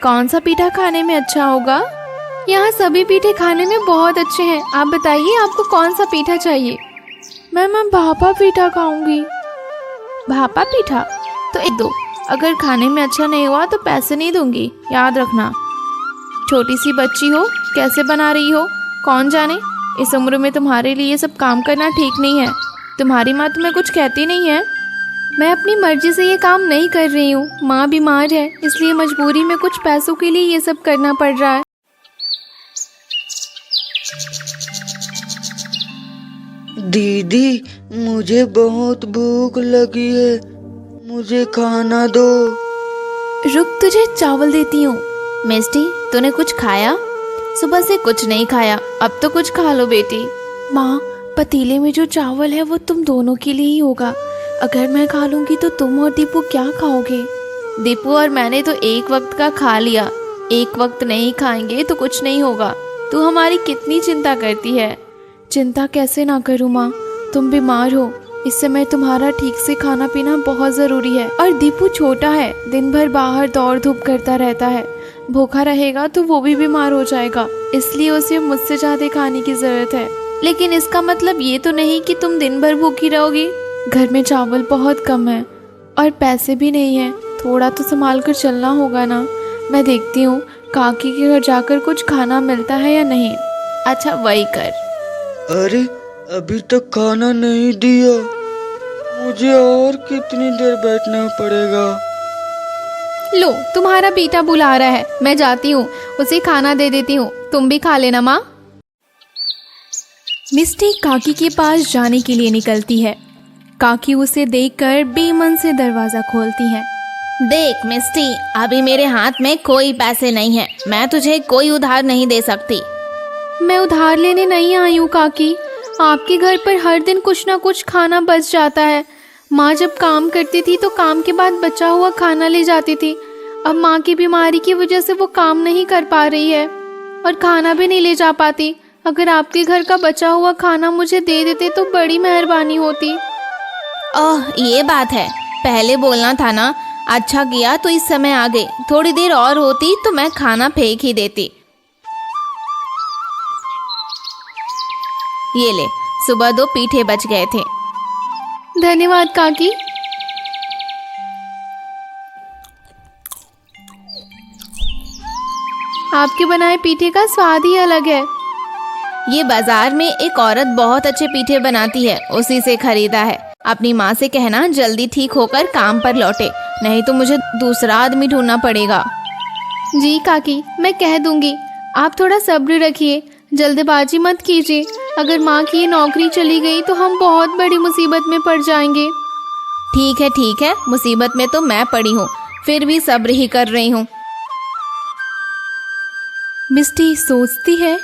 कौन सा पीठा खाने में अच्छा होगा? यहाँ सभी पीठे खाने में बहुत अच्छे हैं। आप बताइए आपको कौन सा पीठा चाहिए? मैं भापा पीठा खाऊंगी। भापा पीठा? तो एक दो। अगर खाने में अच्छा नहीं हुआ तो पैसे नहीं दूंगी, याद रखना। छोटी सी बच्ची हो, कैसे बना रही हो कौन जाने। इस उम्र में तुम्हारे लिए सब काम करना ठीक नहीं है। तुम्हारी माँ तुम्हें कुछ कहती नहीं है? मैं अपनी मर्जी से ये काम नहीं कर रही हूँ। माँ बीमार है, इसलिए मजबूरी में कुछ पैसों के लिए ये सब करना पड़ रहा है। दीदी, मुझे बहुत भूख लगी है, मुझे खाना दो। रुक, तुझे चावल देती हूँ। मिस्टी, तूने कुछ खाया? सुबह से कुछ नहीं खाया, अब तो कुछ खा लो बेटी। माँ, पतीले में जो चावल है वो तुम दोनों के लिए ही होगा। अगर मैं खा लूंगी तो तुम और दीपू क्या खाओगे? दीपू और मैंने तो एक वक्त का खा लिया, एक वक्त नहीं खाएंगे तो कुछ नहीं होगा। तू हमारी कितनी चिंता करती है। चिंता कैसे ना करूँ माँ, तुम बीमार हो, इस समय तुम्हारा ठीक से खाना पीना बहुत ज़रूरी है। और दीपू छोटा है, दिन भर बाहर दौड़ धूप करता रहता है। भूखा रहेगा तो वो भी बीमार हो जाएगा, इसलिए उसे मुझसे ज़्यादा खाने की ज़रूरत है। लेकिन इसका मतलब ये तो नहीं कि तुम दिन भर भूखी रहोगी। घर में चावल बहुत कम है और पैसे भी नहीं है, थोड़ा तो संभाल कर चलना होगा ना। मैं देखती हूँ काकी के घर जाकर कुछ खाना मिलता है या नहीं। अच्छा, वही कर। अरे, अभी तक खाना नहीं दिया, मुझे और कितनी देर बैठना पड़ेगा? लो, तुम्हारा बेटा बुला रहा है, मैं जाती हूँ, उसे खाना दे देती हूँ। तुम भी खा लेना माँ। मिस्टी काकी के पास जाने के लिए निकलती है। काकी उसे देखकर बेमन से दरवाजा खोलती है। देख मिस्टी, अभी मेरे हाथ में कोई पैसे नहीं है, मैं तुझे कोई उधार नहीं दे सकती। मैं उधार लेने नहीं आई हूँ काकी, आपके घर पर हर दिन कुछ ना कुछ खाना बच जाता है। माँ जब काम करती थी तो काम के बाद बचा हुआ खाना ले जाती थी। अब माँ की बीमारी की वजह से वो काम नहीं कर पा रही है और खाना भी नहीं ले जा पाती। अगर आपके घर का बचा हुआ खाना मुझे दे देते तो बड़ी मेहरबानी होती। ओह, ये बात है, पहले बोलना था ना। अच्छा किया तो इस समय आ गई, थोड़ी देर और होती तो मैं खाना फेंक ही देती। ये ले, सुबह 2 पीठे बच गए थे। धन्यवाद काकी। आपके बनाए पीठे का स्वाद ही अलग है। ये बाजार में एक औरत बहुत अच्छे पीठे बनाती है, उसी से खरीदा है। अपनी माँ से कहना जल्दी ठीक होकर काम पर लौटे, नहीं तो मुझे दूसरा आदमी ढूंढना पड़ेगा। जी काकी, मैं कह दूंगी। आप थोड़ा सब्र रखिए, जल्दबाजी मत कीजिए। अगर माँ की ये नौकरी चली गई तो हम बहुत बड़ी मुसीबत में पड़ जाएंगे। ठीक है, मुसीबत में तो मैं पड़ी हूँ, फिर भी सब्र ही कर रही हूँ। मिस्टी सोचती है,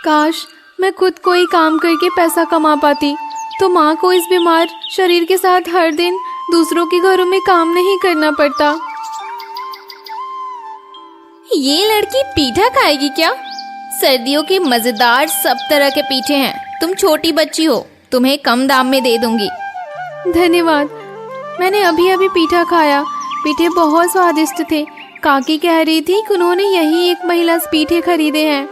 काश मैं खुद कोई काम करके पैसा कमा पाती तो माँ को इस बीमार शरीर के साथ हर दिन दूसरों के घरों में काम नहीं करना पड़ता। ये लड़की पीठा खाएगी क्या? सर्दियों के मजेदार सब तरह के पीठे हैं। तुम छोटी बच्ची हो, तुम्हें कम दाम में दे दूंगी। धन्यवाद। मैंने अभी अभी पीठा खाया, पीठे बहुत स्वादिष्ट थे। काकी कह रही थी कि उन्होंने यही एक महिला से पीठे खरीदे हैं।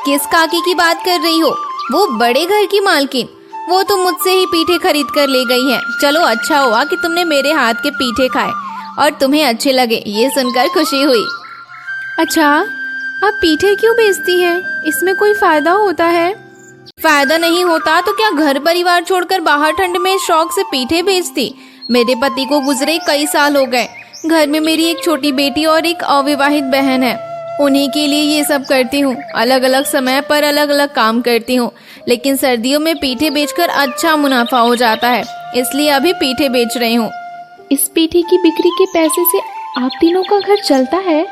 किस काकी की बात कर रही हो? वो बड़े घर की मालकिन, वो तो मुझसे ही पीठे खरीद कर ले गई हैं। चलो, अच्छा हुआ कि तुमने मेरे हाथ के पीठे खाए और तुम्हें अच्छे लगे, ये सुनकर खुशी हुई। अच्छा, आप पीठे क्यों बेचती हैं? इसमें कोई फायदा होता है? फायदा नहीं होता तो क्या घर परिवार छोड़कर बाहर ठंड में शौक से पीठे बेचती? मेरे पति को गुजरे कई साल हो गए। घर में मेरी एक छोटी बेटी और एक अविवाहित बहन है, उन्हीं के लिए ये सब करती हूँ। अलग अलग समय पर अलग अलग काम करती हूँ, लेकिन सर्दियों में पीठे बेचकर अच्छा मुनाफा हो जाता है, इसलिए अभी पीठे बेच रही हूँ। इस पीठे की बिक्री के पैसे से आप तीनों का घर चलता है?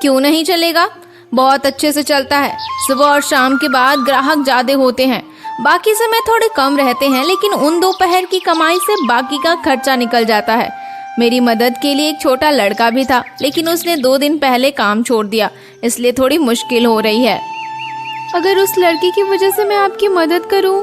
क्यों नहीं चलेगा, बहुत अच्छे से चलता है। सुबह और शाम के बाद ग्राहक ज्यादा होते हैं, बाकी समय थोड़े कम रहते हैं, लेकिन उन दोपहर की कमाई से बाकी का खर्चा निकल जाता है। मेरी मदद के लिए एक छोटा लड़का भी था, लेकिन उसने 2 दिन पहले काम छोड़ दिया, इसलिए थोड़ी मुश्किल हो रही है। अगर उस लड़की की वजह से मैं आपकी मदद करूं,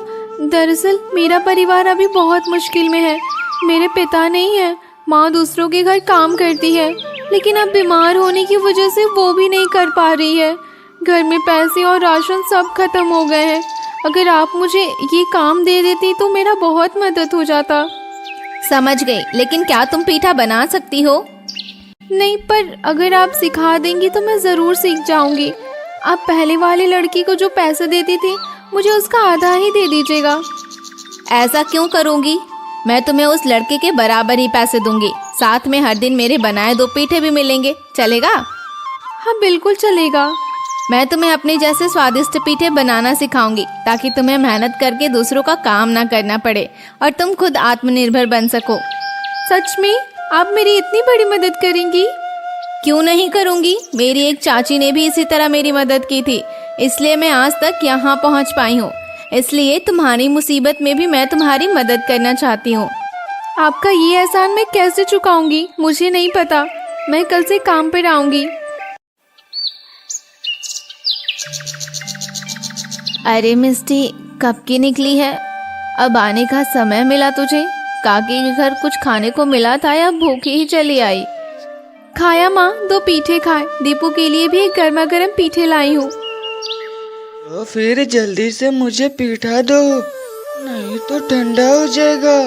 दरअसल मेरा परिवार अभी बहुत मुश्किल में है। मेरे पिता नहीं है, माँ दूसरों के घर काम करती है। लेकिन अब बीमार होने की वजह से वो भी नहीं कर पा रही है। घर में पैसे और राशन सब खत्म हो गए हैं। अगर आप मुझे ये काम दे देती तो मेरा बहुत मदद हो जाता। समझ गई, लेकिन क्या तुम पीठा बना सकती हो? नहीं, पर अगर आप सिखा देंगी तो मैं ज़रूर सीख जाऊंगी। आप पहले वाली लड़की को जो पैसे देती थी मुझे उसका आधा ही दे दीजिएगा। ऐसा क्यों करूंगी? मैं तुम्हें उस लड़के के बराबर ही पैसे दूंगी। साथ में हर दिन मेरे बनाए 2 पीठे भी मिलेंगे, चलेगा? हाँ बिल्कुल चलेगा। मैं तुम्हें अपने जैसे स्वादिष्ट पीठे बनाना सिखाऊंगी ताकि तुम्हें मेहनत करके दूसरों का काम ना करना पड़े और तुम खुद आत्मनिर्भर बन सको। सच में आप मेरी इतनी बड़ी मदद करेंगी? क्यों नहीं करूंगी? मेरी एक चाची ने भी इसी तरह मेरी मदद की थी, इसलिए मैं आज तक यहाँ पहुँच पाई हूँ। इसलिए तुम्हारी मुसीबत में भी मैं तुम्हारी मदद करना चाहती हूँ। आपका ये एहसान मैं कैसे चुकाऊंगी मुझे नहीं पता। मैं कल से काम पर आऊंगी। अरे मिस्टी, कब की निकली है? अब आने का समय मिला तुझे? काकी के घर कुछ खाने को मिला था या भूखी ही चली आई? खाया माँ, 2 पीठे खाए। दीपू के लिए भी एक गर्मा गर्म पीठे लाई हूँ। तो फिर जल्दी से मुझे पीठा दो, नहीं तो ठंडा हो जाएगा।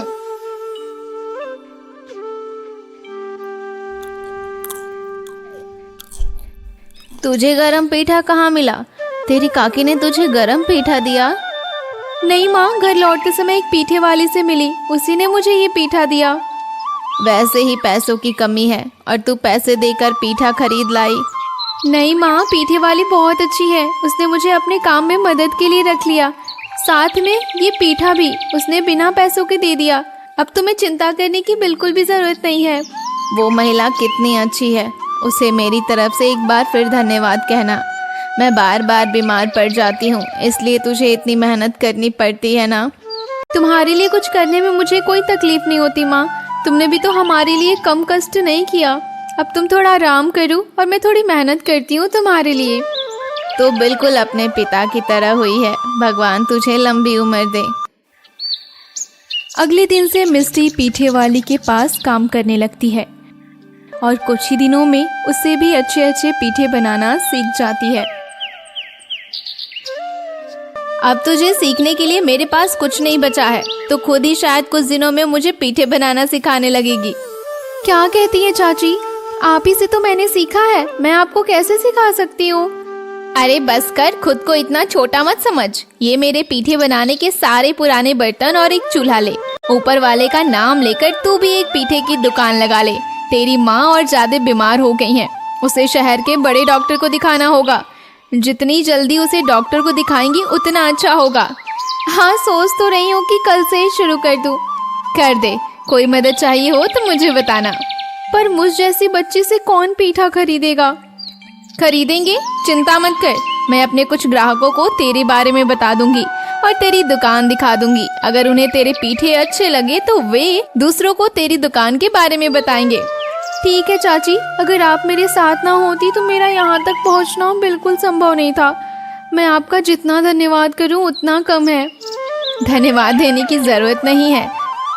तुझे गरम पीठा कहाँ मिला? तेरी काकी ने तुझे गरम पीठा दिया? नहीं माँ, घर लौटते समय एक पीठे वाली से मिली, उसी ने मुझे ये पीठा दिया। वैसे ही पैसों की कमी है और तू पैसे देकर पीठा खरीद लाई। नहीं माँ, पीठे वाली बहुत अच्छी है। उसने मुझे अपने काम में मदद के लिए रख लिया। साथ में ये पीठा भी उसने बिना पैसों के दे दिया। अब तुम्हें चिंता करने की बिल्कुल भी जरूरत नहीं है। वो महिला कितनी अच्छी है, उसे मेरी तरफ से एक बार फिर धन्यवाद कहना। मैं बार बार बीमार पड़ जाती हूँ, इसलिए तुझे इतनी मेहनत करनी पड़ती है ना। तुम्हारे लिए कुछ करने में मुझे कोई तकलीफ नहीं होती माँ। तुमने भी तो हमारे लिए कम कष्ट नहीं किया। अब तुम थोड़ा आराम करो और मैं थोड़ी मेहनत करती हूँ तुम्हारे लिए। तो बिल्कुल अपने पिता की तरह हुई है। भगवान तुझे लंबी उम्र दे। अगले दिन से मिस्टी पीठे वाली के पास काम करने लगती है और कुछ ही दिनों में उससे भी अच्छे अच्छे पीठे बनाना सीख जाती है। अब तुझे सीखने के लिए मेरे पास कुछ नहीं बचा है, तो खुद ही शायद कुछ दिनों में मुझे पीठे बनाना सिखाने लगेगी। क्या कहती है चाची? आप ही से तो मैंने सीखा है, मैं आपको कैसे सिखा सकती हूँ? अरे बस कर, खुद को इतना छोटा मत समझ। ये मेरे पीठे बनाने के सारे पुराने बर्तन और एक चूल्हा ले। ऊपर वाले का नाम लेकर तू भी एक पीठे की दुकान लगा ले। तेरी माँ और ज्यादा बीमार हो गई हैं, उसे शहर के बड़े डॉक्टर को दिखाना होगा। जितनी जल्दी उसे डॉक्टर को दिखाएंगी उतना अच्छा होगा। हाँ, सोच तो रही हूँ कि कल से ही शुरू कर दूँ। कर दे। कोई मदद चाहिए हो तो मुझे बताना। पर मुझ जैसी बच्ची से कौन पीठा खरीदेगा? खरीदेंगे, चिंता मत कर। मैं अपने कुछ ग्राहकों को तेरे बारे में बता दूंगी और तेरी दुकान दिखा दूंगी। अगर उन्हें तेरे पीठे अच्छे लगे तो वे दूसरों को तेरी दुकान के बारे में बताएंगे। ठीक है चाची, अगर आप मेरे साथ ना होती तो मेरा यहाँ तक पहुँचना बिल्कुल संभव नहीं था। मैं आपका जितना धन्यवाद करूँ उतना कम है। धन्यवाद देने की जरूरत नहीं है।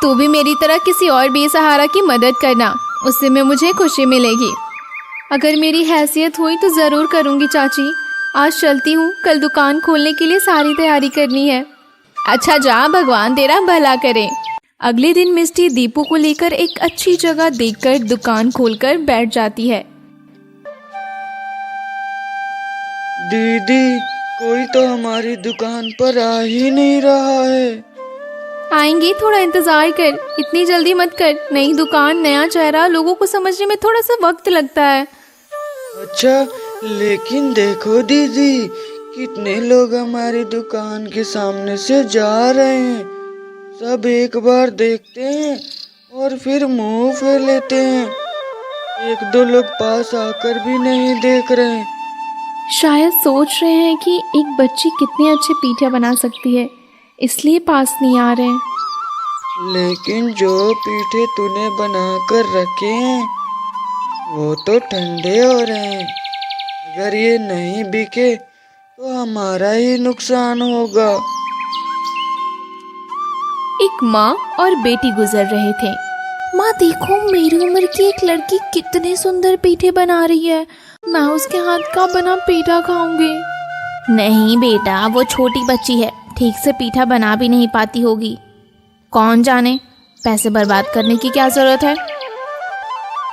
तू भी मेरी तरह किसी और बेसहारा की मदद करना, उससे में मुझे खुशी मिलेगी। अगर मेरी हैसियत हुई तो ज़रूर करूँगी चाची। आज चलती हूँ, कल दुकान खोलने के लिए सारी तैयारी करनी है। अच्छा जा, भगवान तेरा भला करे। अगले दिन मिस्टी दीपू को लेकर एक अच्छी जगह देखकर दुकान खोलकर बैठ जाती है। दीदी, कोई तो हमारी दुकान पर आ ही नहीं रहा है। आएंगे, थोड़ा इंतजार कर, इतनी जल्दी मत कर। नई दुकान, नया चेहरा, लोगों को समझने में थोड़ा सा वक्त लगता है। अच्छा, लेकिन देखो दीदी, कितने लोग हमारी दुकान के सामने से जा रहे हैं। सब एक बार देखते हैं और फिर मुंह फेर लेते हैं। 1-2 लोग पास आकर भी नहीं देख रहे। शायद सोच रहे हैं कि एक बच्ची कितने अच्छे पीठे बना सकती है, इसलिए पास नहीं आ रहे हैं। लेकिन जो पीठे तूने बनाकर रखे हैं वो तो ठंडे हो रहे हैं। अगर ये नहीं बिके तो हमारा ही नुकसान होगा। एक माँ और बेटी गुजर रहे थे। माँ देखो, मेरी उम्र की एक लड़की कितने सुंदर पीठे बना रही है। मैं उसके हाथ का बना पीठा खाऊंगी। नहीं बेटा, वो छोटी बच्ची है, ठीक से पीठा बना भी नहीं पाती होगी। कौन जाने, पैसे बर्बाद करने की क्या जरूरत है।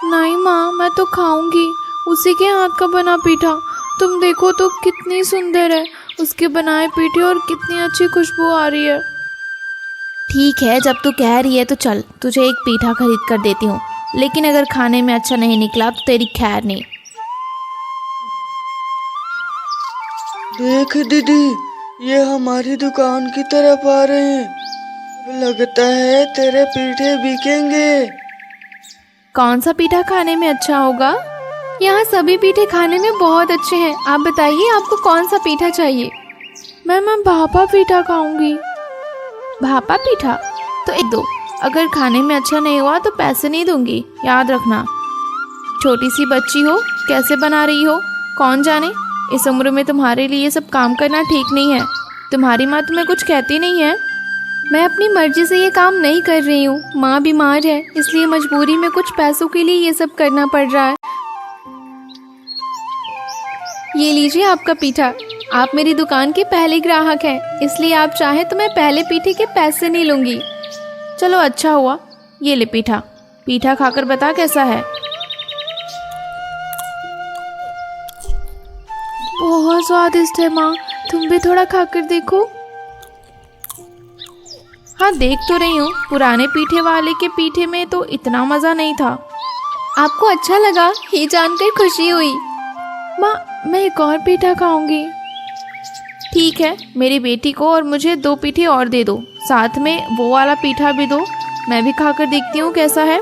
नहीं माँ, मैं तो खाऊंगी उसी के हाथ का बना पीठा। तुम देखो तो कितनी सुंदर है उसके बनाए पीठे, और कितनी अच्छी खुशबू आ रही है। ठीक है, जब तू कह रही है तो चल, तुझे एक पीठा खरीद कर देती हूँ, लेकिन अगर खाने में अच्छा नहीं निकला तो तेरी खैर नहीं। देख दीदी, ये हमारी दुकान की तरफ आ रहे हैं। लगता है तेरे पीठे बिकेंगे। कौन सा पीठा खाने में अच्छा होगा? यहाँ सभी पीठे खाने में बहुत अच्छे हैं। आप बताइए आपको कौन सा पीठा चाहिए? मैं भापा पीठा खाऊंगी। भापा पीठा? तो एक दो, अगर खाने में अच्छा नहीं हुआ तो पैसे नहीं दूंगी, याद रखना। छोटी सी बच्ची हो, कैसे बना रही हो, कौन जाने। इस उम्र में तुम्हारे लिए ये सब काम करना ठीक नहीं है। तुम्हारी माँ तुम्हें कुछ कहती नहीं है? मैं अपनी मर्जी से ये काम नहीं कर रही हूँ। माँ बीमार है, इसलिए मजबूरी में कुछ पैसों के लिए ये सब करना पड़ रहा है। ये लीजिए आपका पीठा। आप मेरी दुकान के पहले ग्राहक हैं, इसलिए आप चाहे तो मैं पहले पीठे के पैसे नहीं लूंगी। चलो अच्छा हुआ, ये ले पीठा। पीठा खाकर बता कैसा है। बहुत स्वादिष्ट है माँ, तुम भी थोड़ा खाकर देखो। हाँ देख तो रही हूँ, पुराने पीठे वाले के पीठे में तो इतना मज़ा नहीं था। आपको अच्छा लगा, ये जानकर खुशी हुई। माँ, मैं एक और पीठा खाऊंगी। ठीक है, मेरी बेटी को और मुझे 2 पीठे और दे दो, साथ में वो वाला पीठा भी दो। मैं भी खाकर देखती हूँ कैसा है।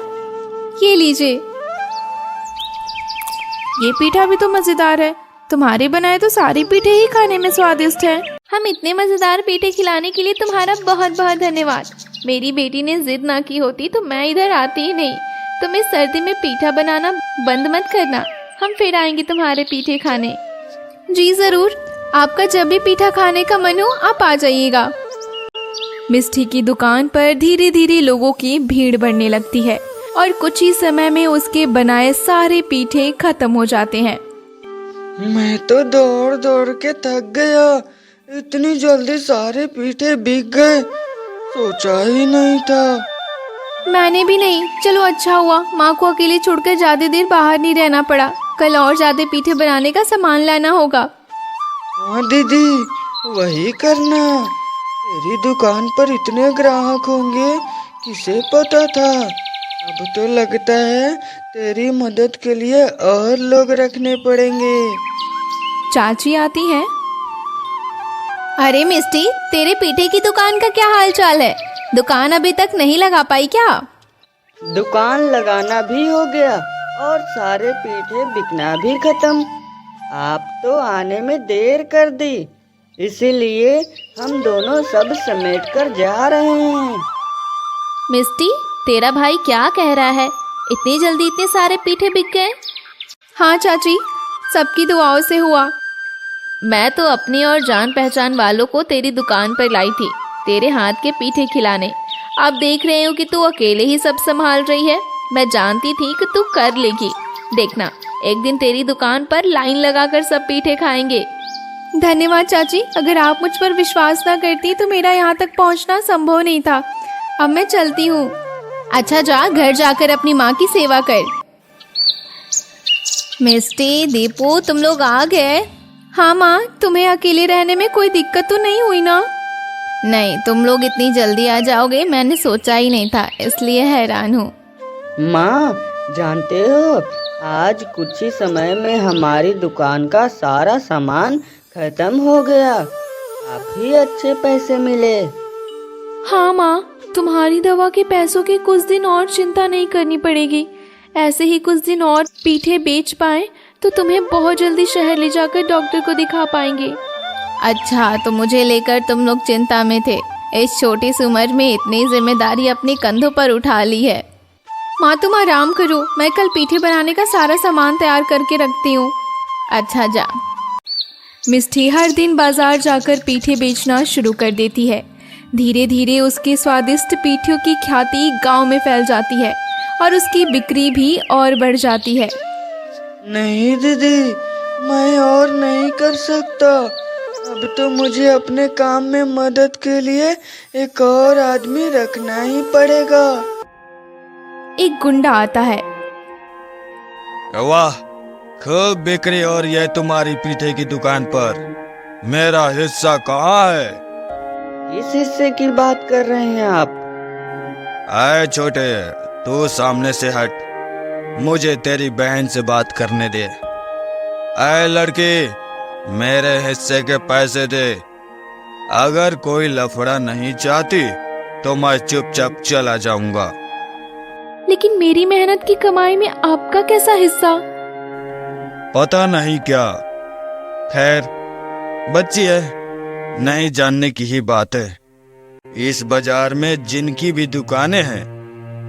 ये लीजिए। ये पीठा भी तो मज़ेदार है। तुम्हारे बनाए तो सारे पीठे ही खाने में स्वादिष्ट हैं। हम इतने मजेदार पीठे खिलाने के लिए तुम्हारा बहुत बहुत धन्यवाद। मेरी बेटी ने जिद ना की होती तो मैं इधर आती ही नहीं। तुम इस सर्दी में पीठा बनाना बंद मत करना, हम फिर आएंगे तुम्हारे पीठे खाने। जी जरूर, आपका जब भी पीठा खाने का मन हो आप आ जाइएगा। मिष्टी की दुकान पर धीरे धीरे लोगों की भीड़ बढ़ने लगती है और कुछ ही समय में उसके बनाए सारे पीठे खत्म हो जाते हैं। मैं तो दौड़ दौड़ के थक गया। इतनी जल्दी सारे पीठे बिक गए, सोचा ही नहीं था। मैंने भी नहीं। चलो अच्छा हुआ, माँ को अकेले छोड़कर ज्यादा देर बाहर नहीं रहना पड़ा। कल और ज्यादा पीठे बनाने का सामान लाना होगा। हाँ दीदी, वही करना। तेरी दुकान पर इतने ग्राहक होंगे, किसे पता था। अब तो लगता है तेरी मदद के लिए और लोग रखने पड़ेंगे। चाची आती हैं। अरे मिस्टी, तेरे पीठे की दुकान का क्या हाल चाल है? दुकान अभी तक नहीं लगा पाई क्या? दुकान लगाना भी हो गया और सारे पीठे बिकना भी खत्म। आप तो आने में देर कर दी, इसीलिए हम दोनों सब समेट कर जा रहे हैं। मिस्टी, तेरा भाई क्या कह रहा है? इतनी जल्दी इतने सारे पीठे बिक गए? हाँ चाची, सबकी दुआओं से हुआ। मैं तो अपनी और जान पहचान वालों को तेरी दुकान पर लाई थी, तेरे हाथ के पीठे खिलाने। अब देख रहे हो कि तू अकेले ही सब संभाल रही है। मैं जानती थी कि तू कर लेगी। देखना, एक दिन तेरी दुकान पर लाइन लगाकर सब पीठे खाएंगे। धन्यवाद चाची, अगर आप मुझ पर विश्वास ना करती तो मेरा यहाँ तक पहुँचना संभव नहीं था। अब मैं चलती हूँ। अच्छा जा, घर जाकर अपनी माँ की सेवा कर। मिस्टी, दीपू, तुम लोग आ गए? हाँ माँ, तुम्हें अकेले रहने में कोई दिक्कत तो नहीं हुई ना? नहीं, तुम लोग इतनी जल्दी आ जाओगे मैंने सोचा ही नहीं था, इसलिए हैरान हूँ। माँ, जानते हो आज कुछ ही समय में हमारी दुकान का सारा सामान खत्म हो गया। काफी अच्छे पैसे मिले। हाँ माँ, तुम्हारी दवा के पैसों की कुछ दिन और चिंता नहीं करनी पड़ेगी। ऐसे ही कुछ दिन और पीठे बेच पाए तो तुम्हें बहुत जल्दी शहर ले जाकर डॉक्टर को दिखा पाएंगे। अच्छा, तो मुझे लेकर तुम लोग चिंता में थे। इस छोटी सी उम्र में इतनी जिम्मेदारी अपने कंधों पर उठा ली है। माँ तुम आराम करो, मैं कल पीठे बनाने का सारा सामान तैयार करके रखती हूँ। अच्छा जा। मिष्टी हर दिन बाजार जाकर पीठे बेचना शुरू कर देती है। धीरे धीरे उसके स्वादिष्ट पीठों की ख्याति गांव में फैल जाती है और उसकी बिक्री भी और बढ़ जाती है। नहीं दीदी, मैं और नहीं कर सकता। अब तो मुझे अपने काम में मदद के लिए एक और आदमी रखना ही पड़ेगा। एक गुंडा आता है। वाह, खूब बिक्री और यह तुम्हारी पीठे की दुकान पर। मेरा हिस्सा कहाँ है? किस हिस्से की बात कर रहे हैं आप? आए छोटे, तू सामने से हट, मुझे तेरी बहन से बात करने दे। आए लड़की, मेरे हिस्से के पैसे दे। अगर कोई लफड़ा नहीं चाहती तो मैं चुपचाप चला जाऊंगा। लेकिन मेरी मेहनत की कमाई में आपका कैसा हिस्सा? पता नहीं क्या, खैर बच्ची है, नहीं जानने की ही बात है। इस बाजार में जिनकी भी दुकानें हैं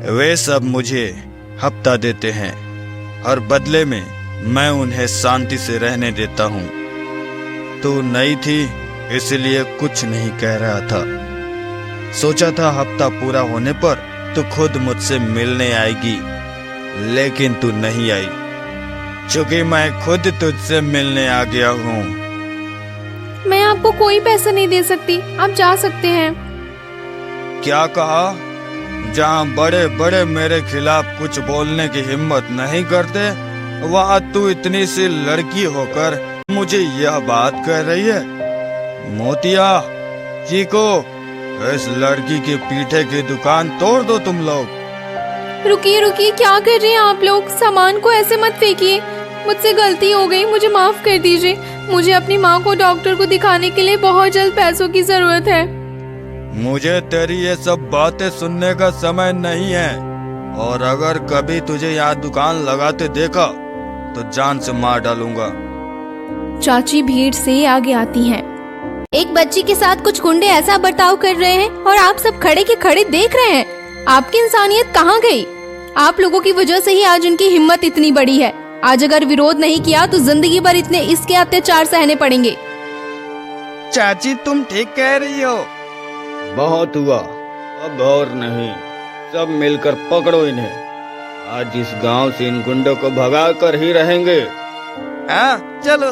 वे सब मुझे हफ्ता देते हैं और बदले में मैं उन्हें शांति से रहने देता हूँ। तू नई थी इसलिए कुछ नहीं कह रहा था। सोचा था हफ्ता पूरा होने पर तू खुद मुझसे मिलने आएगी, लेकिन तू नहीं आई, क्योंकि मैं खुद तुझसे मिलने आ गया हूँ। मैं आपको कोई पैसा नहीं दे सकती, आप जा सकते हैं। क्या कहा? जहाँ बड़े बड़े मेरे खिलाफ कुछ बोलने की हिम्मत नहीं करते, वहाँ तू इतनी सी लड़की होकर मुझे यह बात कह रही है? मोतिया, चीको, इस लड़की की पीठे की दुकान तोड़ दो तुम लोग। रुकिए रुकिए, क्या कर रहे हैं आप लोग? सामान को ऐसे मत फेंकिए, मुझसे गलती हो गई, मुझे माफ कर दीजिए। मुझे अपनी माँ को डॉक्टर को दिखाने के लिए बहुत जल्द पैसों की जरूरत है। मुझे तेरी ये सब बातें सुनने का समय नहीं है, और अगर कभी तुझे यहाँ दुकान लगाते देखा तो जान से मार डालूंगा। चाची भीड़ से आगे आती हैं। एक बच्ची के साथ कुछ गुंडे ऐसा बर्ताव कर रहे हैं और आप सब खड़े के खड़े देख रहे हैं। आपकी इंसानियत कहाँ गई? आप लोगों की वजह से ही आज उनकी हिम्मत इतनी बड़ी है। आज अगर विरोध नहीं किया तो जिंदगी भर इतने इसके अत्याचार सहने पड़ेंगे। चाची, तुम ठीक कह रही हो। बहुत हुआ, अब और नहीं। सब मिलकर पकड़ो इन्हें। आज इस गांव से इन गुंडों को भगा कर ही रहेंगे। हाँ, चलो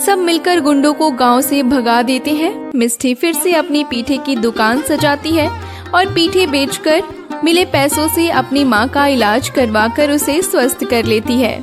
सब मिलकर गुंडों को गांव से भगा देते हैं। मिष्टी फिर से अपनी पीठे की दुकान सजाती है और पीठे बेचकर मिले पैसों से अपनी माँ का इलाज करवाकर उसे स्वस्थ कर लेती है।